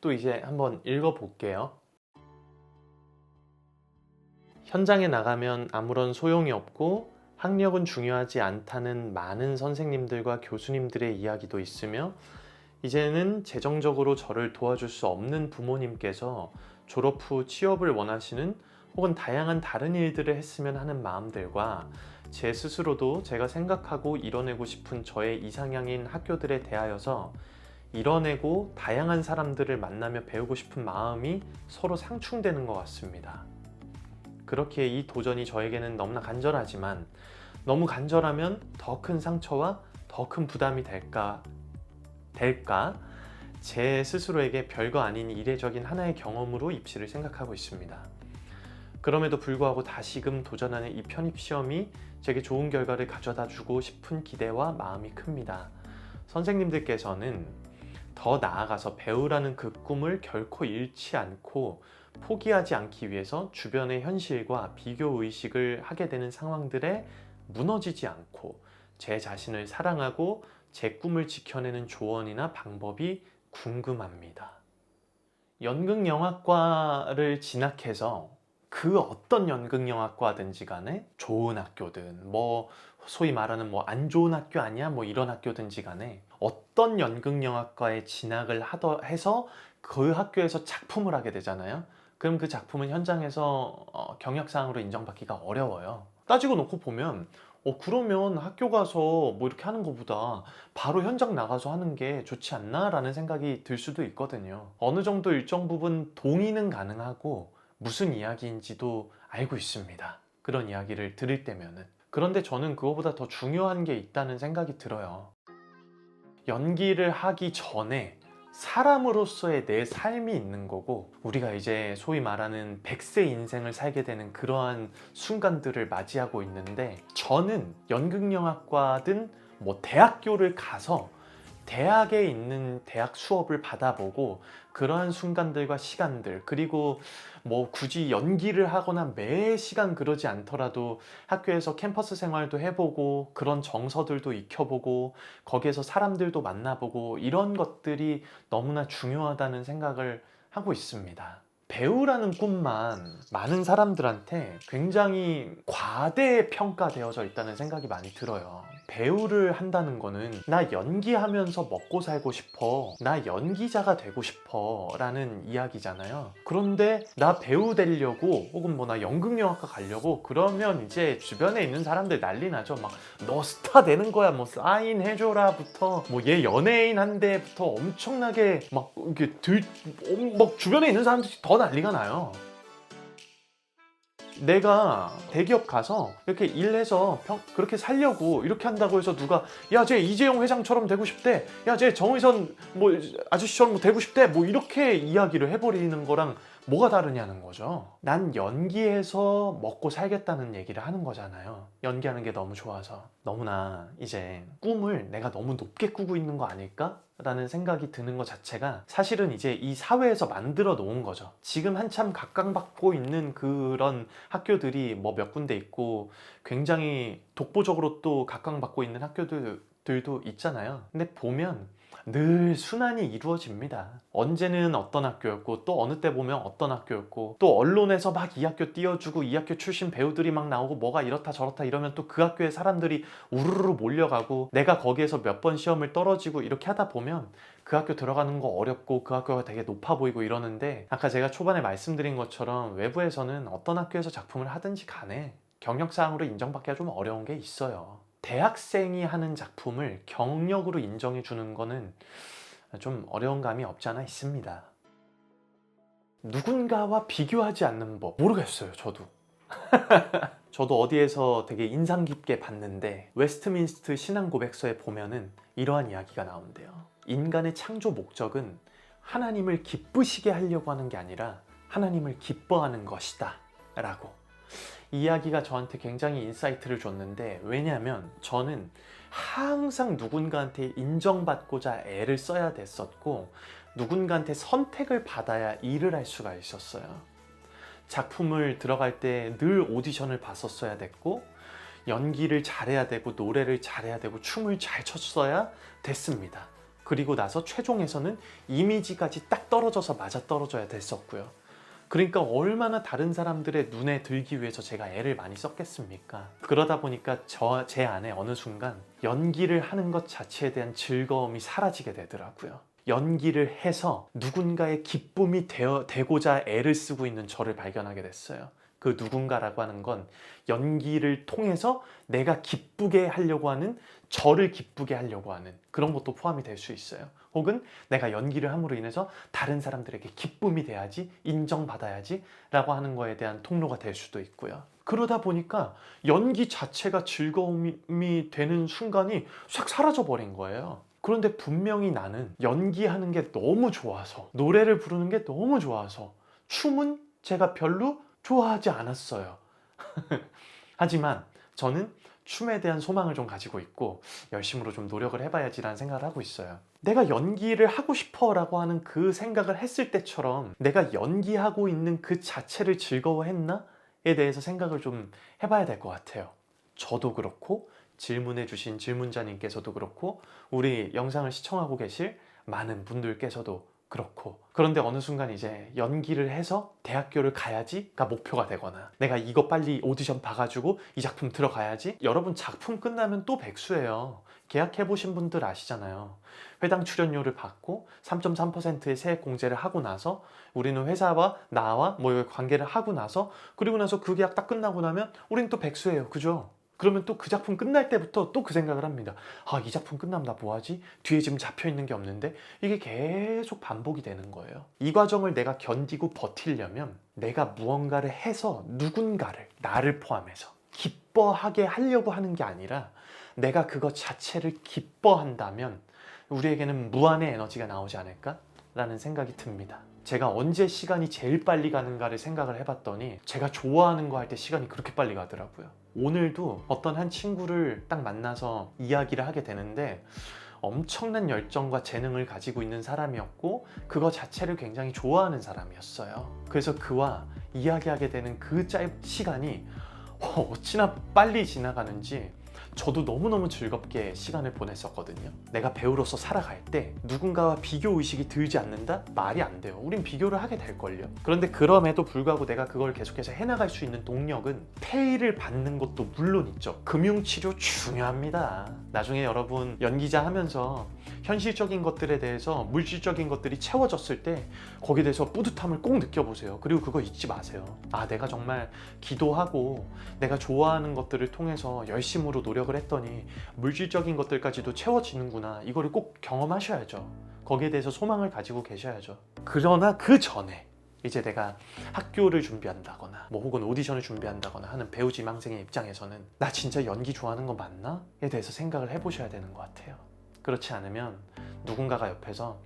또 이제 한번 읽어볼게요. 현장에 나가면 아무런 소용이 없고 학력은 중요하지 않다는 많은 선생님들과 교수님들의 이야기도 있으며, 이제는 재정적으로 저를 도와줄 수 없는 부모님께서 졸업 후 취업을 원하시는, 혹은 다양한 다른 일들을 했으면 하는 마음들과, 제 스스로도 제가 생각하고 이뤄내고 싶은 저의 이상향인 학교들에 대하여서 이뤄내고 다양한 사람들을 만나며 배우고 싶은 마음이 서로 상충되는 것 같습니다. 그렇기에 이 도전이 저에게는 너무나 간절하지만, 너무 간절하면 더 큰 상처와 더 큰 부담이 될까 제 스스로에게 별거 아닌 이례적인 하나의 경험으로 입시를 생각하고 있습니다. 그럼에도 불구하고 다시금 도전하는 이 편입시험이 제게 좋은 결과를 가져다 주고 싶은 기대와 마음이 큽니다. 선생님들께서는 더 나아가서 배우라는 그 꿈을 결코 잃지 않고 포기하지 않기 위해서 주변의 현실과 비교의식을 하게 되는 상황들에 무너지지 않고 제 자신을 사랑하고 제 꿈을 지켜내는 조언이나 방법이 궁금합니다. 연극영화과를 진학해서 그 어떤 연극영화과든지 간에 좋은 학교든, 소위 말하는 안 좋은 학교 아니야, 이런 학교든지 간에 어떤 연극영화과에 진학을 해서 그 학교에서 작품을 하게 되잖아요. 그럼 그 작품은 현장에서 경력사항으로 인정받기가 어려워요. 따지고 놓고 보면 그러면 학교 가서 이렇게 하는 것보다 바로 현장 나가서 하는 게 좋지 않나 라는 생각이 들 수도 있거든요. 어느 정도 일정 부분 동의는 가능하고 무슨 이야기인지도 알고 있습니다. 그런 이야기를 들을 때면은. 그런데 저는 그거보다 더 중요한 게 있다는 생각이 들어요. 연기를 하기 전에 사람으로서의 내 삶이 있는 거고, 우리가 이제 소위 말하는 100세 인생을 살게 되는 그러한 순간들을 맞이하고 있는데, 저는 연극영화과든 대학교를 가서 대학에 있는 대학 수업을 받아보고 그러한 순간들과 시간들, 그리고 굳이 연기를 하거나 매 시간 그러지 않더라도 학교에서 캠퍼스 생활도 해보고 그런 정서들도 익혀보고 거기에서 사람들도 만나보고, 이런 것들이 너무나 중요하다는 생각을 하고 있습니다. 배우라는 꿈만 많은 사람들한테 굉장히 과대평가되어져 있다는 생각이 많이 들어요. 배우를 한다는 거는 나 연기하면서 먹고 살고 싶어, 나 연기자가 되고 싶어 라는 이야기잖아요. 그런데 나 배우 되려고, 혹은 나 연극영화과 가려고 그러면 이제 주변에 있는 사람들 난리 나죠. 너 스타 되는 거야, 사인 해줘라 부터 얘 연예인 한대부터 엄청나게 이렇게 주변에 있는 사람들이 더 난리가 나요. 내가 대기업 가서 이렇게 일해서 그렇게 살려고 이렇게 한다고 해서 누가 야, 쟤 이재용 회장처럼 되고 싶대, 야, 쟤 정의선 아저씨처럼 되고 싶대, 이렇게 이야기를 해버리는 거랑 뭐가 다르냐는 거죠. 난 연기해서 먹고 살겠다는 얘기를 하는 거잖아요. 연기하는 게 너무 좋아서. 너무나 이제 꿈을 내가 너무 높게 꾸고 있는 거 아닐까? 라는 생각이 드는 것 자체가 사실은 이제 이 사회에서 만들어 놓은 거죠. 지금 한참 각광받고 있는 그런 학교들이 몇 군데 있고 굉장히 독보적으로 또 각광받고 있는 학교들도 있잖아요. 근데 보면 늘 순환이 이루어집니다. 언제는 어떤 학교였고 또 어느 때 보면 어떤 학교였고, 또 언론에서 이 학교 띄워주고 이 학교 출신 배우들이 나오고 뭐가 이렇다 저렇다 이러면 또 그 학교에 사람들이 우르르 몰려가고, 내가 거기에서 몇 번 시험을 떨어지고 이렇게 하다 보면 그 학교 들어가는 거 어렵고 그 학교가 되게 높아 보이고 이러는데, 아까 제가 초반에 말씀드린 것처럼 외부에서는 어떤 학교에서 작품을 하든지 간에 경력사항으로 인정받기가 좀 어려운 게 있어요. 대학생이 하는 작품을 경력으로 인정해 주는 거는 좀 어려운 감이 없지 않아 있습니다. 누군가와 비교하지 않는 법, 모르겠어요. 저도 어디에서 되게 인상 깊게 봤는데, 웨스트민스트 신앙 고백서에 보면은 이러한 이야기가 나온대요. 인간의 창조 목적은 하나님을 기쁘시게 하려고 하는 게 아니라 하나님을 기뻐하는 것이다 라고. 이 이야기가 저한테 굉장히 인사이트를 줬는데, 왜냐하면 저는 항상 누군가한테 인정받고자 애를 써야 됐었고, 누군가한테 선택을 받아야 일을 할 수가 있었어요. 작품을 들어갈 때 늘 오디션을 봤었어야 됐고, 연기를 잘해야 되고 노래를 잘해야 되고 춤을 잘 췄어야 됐습니다. 그리고 나서 최종에서는 이미지까지 딱 떨어져서 맞아떨어져야 됐었고요. 그러니까 얼마나 다른 사람들의 눈에 들기 위해서 제가 애를 많이 썼겠습니까? 그러다 보니까 제 안에 어느 순간 연기를 하는 것 자체에 대한 즐거움이 사라지게 되더라고요. 연기를 해서 누군가의 기쁨이 되고자 애를 쓰고 있는 저를 발견하게 됐어요. 그 누군가라고 하는 건 연기를 통해서 내가 기쁘게 하려고 하는, 저를 기쁘게 하려고 하는 그런 것도 포함이 될 수 있어요. 혹은 내가 연기를 함으로 인해서 다른 사람들에게 기쁨이 돼야지, 인정받아야지 라고 하는 거에 대한 통로가 될 수도 있고요. 그러다 보니까 연기 자체가 즐거움이 되는 순간이 싹 사라져 버린 거예요. 그런데 분명히 나는 연기하는 게 너무 좋아서, 노래를 부르는 게 너무 좋아서, 춤은 제가 별로 좋아하지 않았어요. 하지만 저는 춤에 대한 소망을 좀 가지고 있고 열심으로 좀 노력을 해봐야지라는 생각을 하고 있어요. 내가 연기를 하고 싶어 라고 하는 그 생각을 했을 때처럼 내가 연기하고 있는 그 자체를 즐거워했나? 에 대해서 생각을 좀 해봐야 될 것 같아요. 저도 그렇고 질문해 주신 질문자님께서도 그렇고 우리 영상을 시청하고 계실 많은 분들께서도 그렇고, 그런데 어느 순간 이제 연기를 해서 대학교를 가야지가 목표가 되거나 내가 이거 빨리 오디션 봐가지고 이 작품 들어가야지. 여러분, 작품 끝나면 또 백수예요. 계약해보신 분들 아시잖아요. 회당 출연료를 받고 3.3%의 세액 공제를 하고 나서 우리는 회사와 나와 뭐 관계를 하고 나서, 그리고 나서 그 계약 딱 끝나고 나면 우리는 또 백수예요. 그죠? 그러면 또 그 작품 끝날 때부터 또 그 생각을 합니다. 아, 이 작품 끝나면 나 뭐하지? 뒤에 지금 잡혀있는 게 없는데? 이게 계속 반복이 되는 거예요. 이 과정을 내가 견디고 버티려면 내가 무언가를 해서 누군가를, 나를 포함해서 기뻐하게 하려고 하는 게 아니라 내가 그것 자체를 기뻐한다면 우리에게는 무한의 에너지가 나오지 않을까? 라는 생각이 듭니다. 제가 언제 시간이 제일 빨리 가는가를 생각을 해봤더니 제가 좋아하는 거 할 때 시간이 그렇게 빨리 가더라고요. 오늘도 어떤 한 친구를 딱 만나서 이야기를 하게 되는데 엄청난 열정과 재능을 가지고 있는 사람이었고 그거 자체를 굉장히 좋아하는 사람이었어요. 그래서 그와 이야기하게 되는 그 시간이 어찌나 빨리 지나가는지 저도 너무너무 즐겁게 시간을 보냈었거든요. 내가 배우로서 살아갈 때 누군가와 비교 의식이 들지 않는다? 말이 안 돼요. 우린 비교를 하게 될걸요. 그런데 그럼에도 불구하고 내가 그걸 계속해서 해나갈 수 있는 동력은 페이를 받는 것도 물론 있죠. 금융치료 중요합니다. 나중에 여러분 연기자 하면서 현실적인 것들에 대해서 물질적인 것들이 채워졌을 때 거기에 대해서 뿌듯함을 꼭 느껴보세요. 그리고 그거 잊지 마세요. 아, 내가 정말 기도하고 내가 좋아하는 것들을 통해서 열심으로 노력을 했더니 물질적인 것들까지도 채워지는구나. 이거를 꼭 경험하셔야죠. 거기에 대해서 소망을 가지고 계셔야죠. 그러나 그 전에 이제 내가 학교를 준비한다거나 뭐 혹은 오디션을 준비한다거나 하는 배우 지망생의 입장에서는 나 진짜 연기 좋아하는 거 맞나? 에 대해서 생각을 해보셔야 되는 것 같아요. 그렇지 않으면 누군가가 옆에서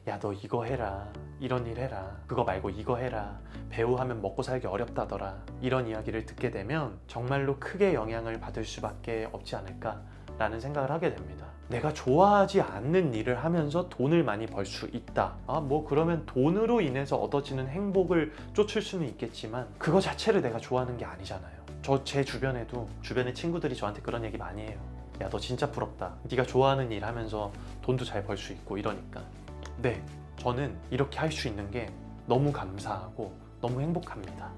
야, 너 이거 해라, 이런 일 해라, 그거 말고 이거 해라, 배우 하면 먹고 살기 어렵다더라, 이런 이야기를 듣게 되면 정말로 크게 영향을 받을 수밖에 없지 않을까라는 생각을 하게 됩니다. 내가 좋아하지 않는 일을 하면서 돈을 많이 벌 수 있다. 뭐 그러면 돈으로 인해서 얻어지는 행복을 쫓을 수는 있겠지만 그거 자체를 내가 좋아하는 게 아니잖아요. 제 주변에도 주변의 친구들이 저한테 그런 얘기 많이 해요. 야, 너 진짜 부럽다. 네가 좋아하는 일 하면서 돈도 잘 벌 수 있고 이러니까. 네, 저는 이렇게 할 수 있는 게 너무 감사하고 너무 행복합니다.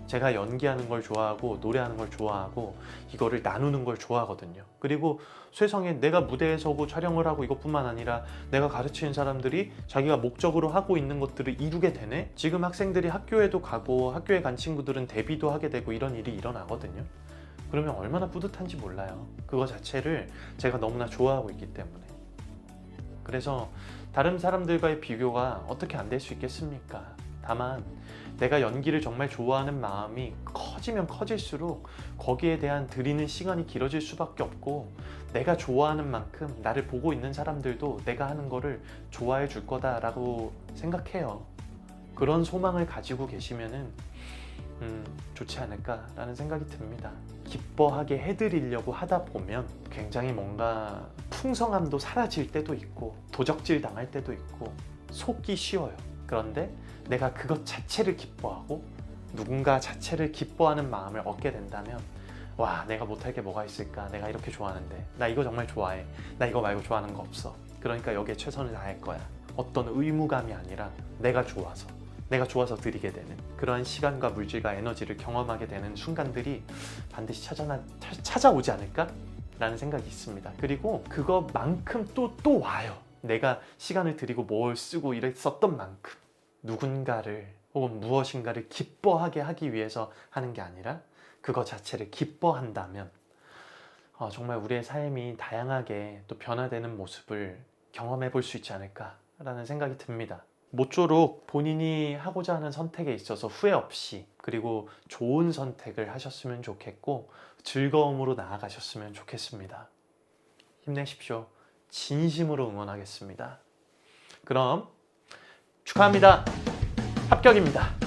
제가 연기하는 걸 좋아하고 노래하는 걸 좋아하고 이거를 나누는 걸 좋아하거든요. 그리고 세상에 내가 무대에 서고 촬영을 하고 이것뿐만 아니라 내가 가르치는 사람들이 자기가 목적으로 하고 있는 것들을 이루게 되네? 지금 학생들이 학교에도 가고 학교에 간 친구들은 데뷔도 하게 되고 이런 일이 일어나거든요. 그러면 얼마나 뿌듯한지 몰라요. 그거 자체를 제가 너무나 좋아하고 있기 때문에. 그래서 다른 사람들과의 비교가 어떻게 안 될 수 있겠습니까? 다만 내가 연기를 정말 좋아하는 마음이 커지면 커질수록 거기에 대한 들이는 시간이 길어질 수밖에 없고 내가 좋아하는 만큼 나를 보고 있는 사람들도 내가 하는 거를 좋아해 줄 거다라고 생각해요. 그런 소망을 가지고 계시면은 좋지 않을까라는 생각이 듭니다. 기뻐하게 해드리려고 하다 보면 굉장히 뭔가 풍성함도 사라질 때도 있고 도적질 당할 때도 있고 속기 쉬워요. 그런데 내가 그것 자체를 기뻐하고 누군가 자체를 기뻐하는 마음을 얻게 된다면 와, 내가 못할 게 뭐가 있을까? 내가 이렇게 좋아하는데 나 이거 정말 좋아해. 나 이거 말고 좋아하는 거 없어. 그러니까 여기에 최선을 다할 거야. 어떤 의무감이 아니라 내가 좋아서 드리게 되는 그러한 시간과 물질과 에너지를 경험하게 되는 순간들이 반드시 찾아오지 않을까? 라는 생각이 있습니다. 그리고 그거만큼 또 와요. 내가 시간을 들이고 뭘 쓰고 이랬었던 만큼 누군가를 혹은 무엇인가를 기뻐하게 하기 위해서 하는 게 아니라 그거 자체를 기뻐한다면 정말 우리의 삶이 다양하게 또 변화되는 모습을 경험해 볼 수 있지 않을까라는 생각이 듭니다. 모쪼록 본인이 하고자 하는 선택에 있어서 후회 없이 그리고 좋은 선택을 하셨으면 좋겠고 즐거움으로 나아가셨으면 좋겠습니다. 힘내십시오. 진심으로 응원하겠습니다. 그럼 축하합니다. 합격입니다.